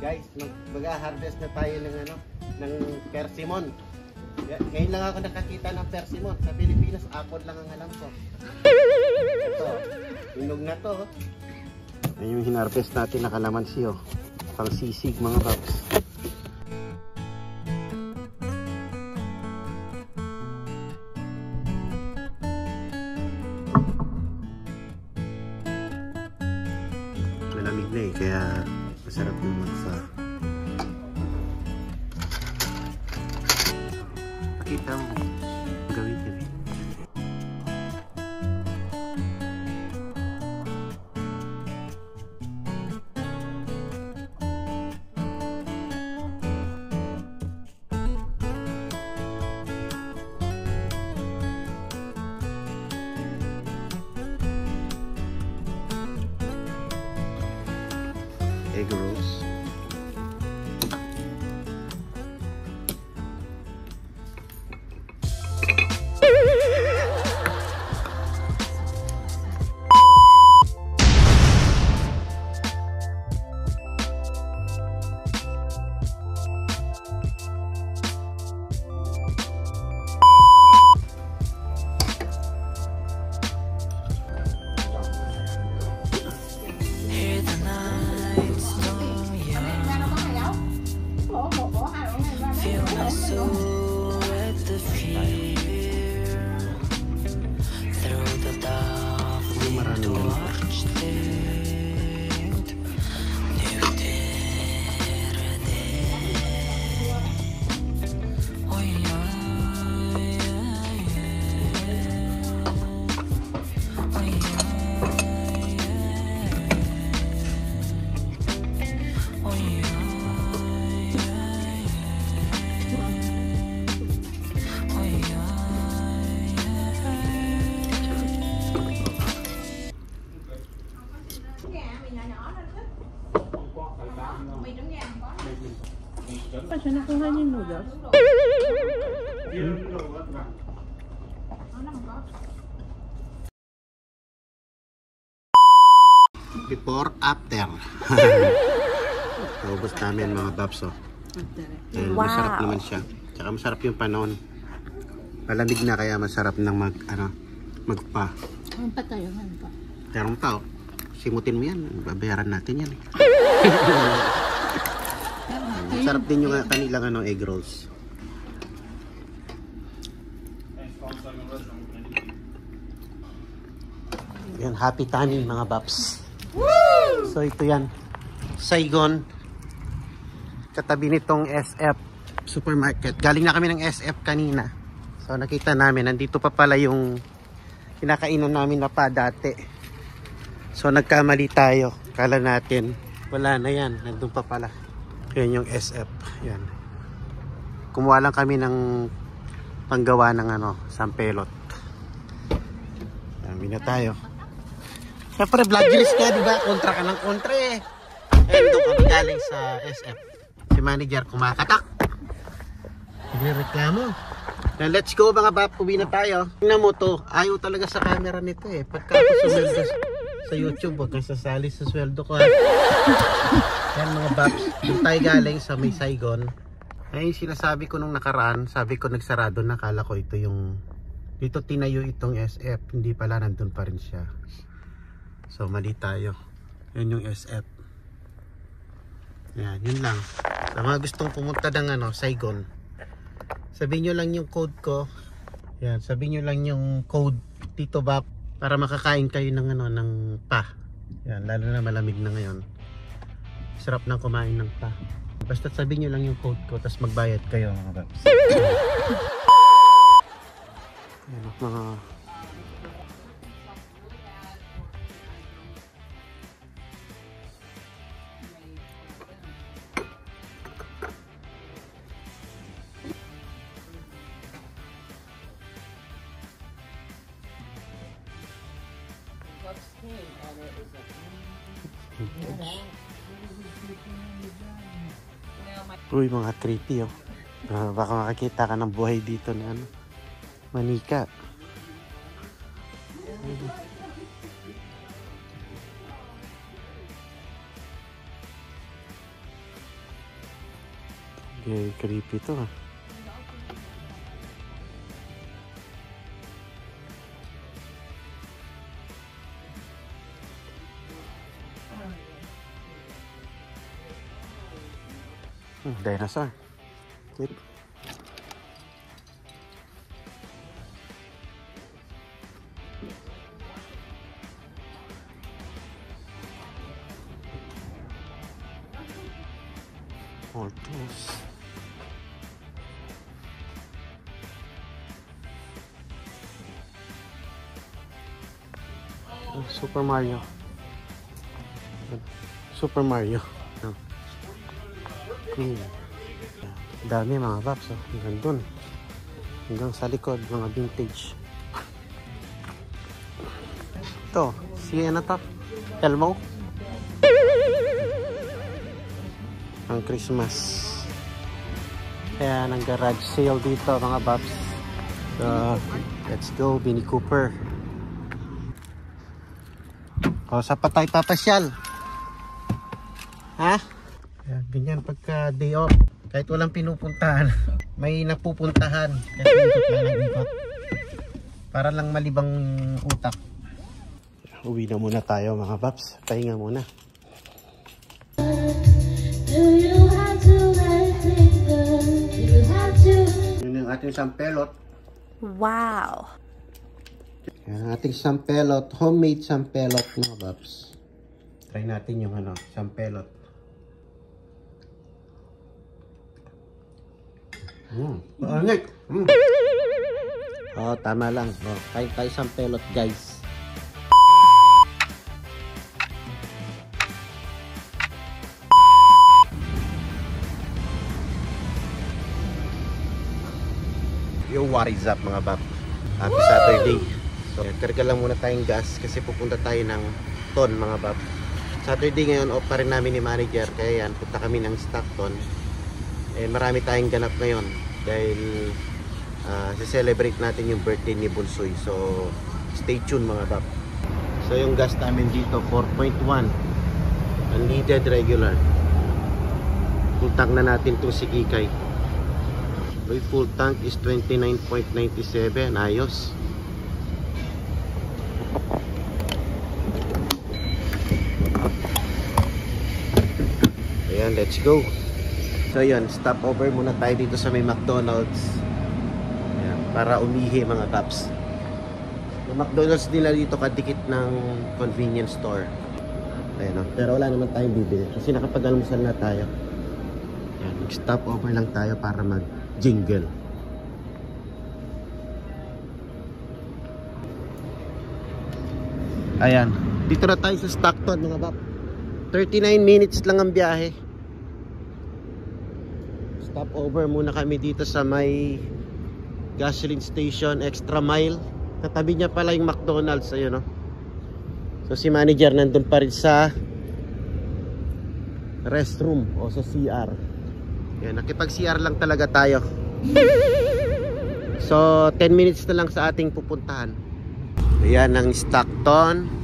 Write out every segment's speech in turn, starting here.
Guys, mag-harvest na tayo ng ano, ng persimmon. Ngayon lang ako nakakita ng persimmon. Sa Pilipinas, apple lang ang alam ko. Ito, hinog na to. Ayun yung hinarvest natin na kalamansi, oh. Pang sisig mga paps. Malamig na eh, kaya masarap yung magsa. Pakita mo, gawin din eh. Egg rolls. Pa siya nakuha niya yung noodles? Before, after. Naubos namin mga babs, oh. And Wow. Masarap naman siya. Tsaka masarap yung panahon. Malamig na kaya masarap ng magpa. Ano pa tayo? Ano pa? Terong tao. Simutin mo yan. Babayaran natin yan eh. Masarap din yung kanilang egg rolls. Yan, happy tanning mga babs. So ito yan, Saigon, katabi nitong SF supermarket. Galing na kami ng SF kanina. So nakita namin, nandito pa pala yung kinakainan namin na pa dati. So nagkamali tayo. Kala natin, wala na yan. Nandun pa pala. Yan yung SF. Yan. Kumuha lang kami ng panggawa ng sampelot. Dami na tayo. Siyempre, vloggerist ka, di ba? Kontra ka ng kontra eh. Eh, doon kami galing sa SF. Si manager kumakatak. Nagre-reklamo. Now, let's go mga bap, uwi na tayo. Tingnan mo to, ayaw talaga sa camera nito eh. Pagka ako sumweldo sa YouTube, huwag kang sasali sa sweldo ko ha. Yan mga baps, doon tayo galing sa may Saigon. Ay, sinasabi ko nung nakaraan, sabi ko nagsarado na, kala ko ito yung, dito tinayo itong SF, hindi pala, nandun pa rin siya. So mali tayo. Yan yung SF. Yan, yun lang. Sa mga gustong pumunta ng Saigon, sabihin nyo lang yung code ko. Yan, sabihin nyo lang yung code Tito Bap para makakain kayo ng ng pa. Yan, lalo na malamig na ngayon. Sarap nang kumain ng pa. Basta sabihin nyo lang yung code ko, tapos magbayad kayo mga Baps. Yan, mga uy, mga creepy oh. Baka makakita ka ng buhay dito na manika. Okay, creepy to ah. Dinosaur. Cute. More tools. Oh, Super Mario. Super Mario. Oh. Cool. Dami mga paps. Oh. Hanggang dun. Hanggang sa likod. Mga vintage. Ito. Si ano to? Elmo. Ang Christmas. Kaya nang garage sale dito mga paps. So, let's go. Mini Cooper. O, sa patay papasyal. Ha? Kaya, ganyan pagka day off. Kahit walang pinupuntahan, may napupuntahan. Kasi ikot lang ng ikot. Para lang malibang utak. Uwi na muna tayo mga paps. Pahinga muna. Yun yung ating sampelot. Wow! Yan ang ating sampelot. Homemade sampelot mga paps. Try natin yung ano, sampelot. Paangit. Oh, tama lang. Oh, kain tayo sampelot, guys. Yo, what is up mga bab? Happy Saturday. So, karga lang muna tayong gas kasi pupunta tayo ng Ton mga bab. Saturday ngayon, off pa rin namin ni manager. Kaya yan, punta kami ng Stockton. Eh, marami tayong ganap ngayon dahil celebrate natin yung birthday ni Bunsoy. So, stay tuned mga bab. So, yung gas namin dito, 4.1. Unleaded regular. Full tank na natin itong si Kikay. Okay, full tank is 29.97. Ayos. Ayan, let's go. So yun, stop over muna tayo dito sa may McDonald's. Ayan, para umihi mga paps. Yung McDonald's nila dito kadikit ng convenience store. Ayan, no? Pero wala naman tayong bibili kasi nakapag-almusal na tayo. Ayan, stop over lang tayo para mag-jingle. Ayan, dito na tayo sa Stockton mga paps. 39 minutes lang ang biyahe. Stop over muna kami dito sa may gasoline station, extra mile. Katabi niya pala yung McDonald's, ayun no. So si manager nandun pa rin sa restroom o sa CR. Yan, nakipag CR lang talaga tayo. So 10 minutes na lang sa ating pupuntahan. Ayan ang Stockton.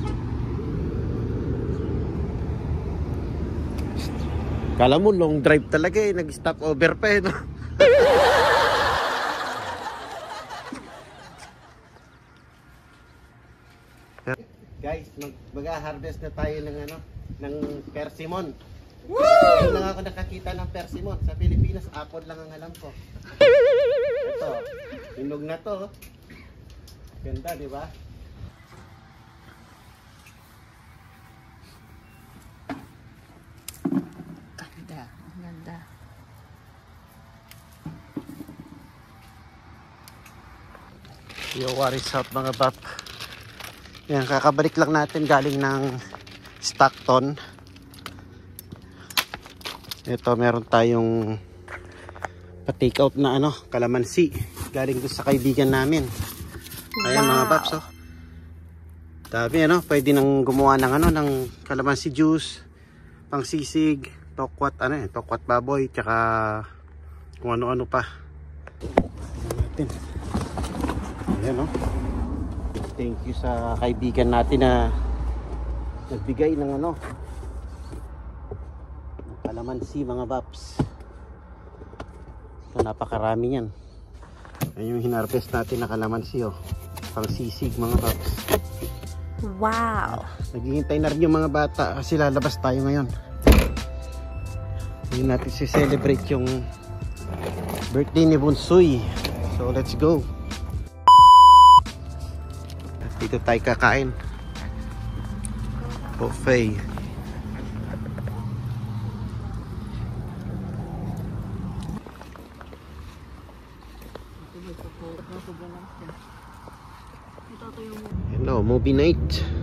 Kala mo long drive talaga eh, nag-stop over pa eh no? Guys, mag-harvest na tayo ng ano, ng persimmon. Ngayon lang ako nakakita ng persimmon. Sa Pilipinas, apple lang ang alam ko. Ito, hinog na to. Ganda, di ba? Ganda. Yo, what is up mga bap? Yan, kakabalik lang natin galing ng Stockton. Ito, meron tayong pa-take out na ano, kalamansi. Galing doon sa kaibigan namin. Ayan mga paps, oh. Dami ano, pwede nang gumawa ng ano, ng kalamansi juice, pang sisig, tokwat, ano eh, tokwat baboy, tsaka kung ano-ano pa. Ayan natin. Ayan oh. Thank you sa kaibigan natin na nagbigay ng ano, kalamansi mga paps. So, napakarami yan. Ayun yung hinarvest natin na kalamansi, oh. Pang sisig mga paps. Wow. Naghihintay na rin yung mga bata kasi lalabas tayo ngayon. Hindi natin si-celebrate yung birthday ni Bunsoy. So let's go. Dito tayo kakain. Buffet. Hello, movie night.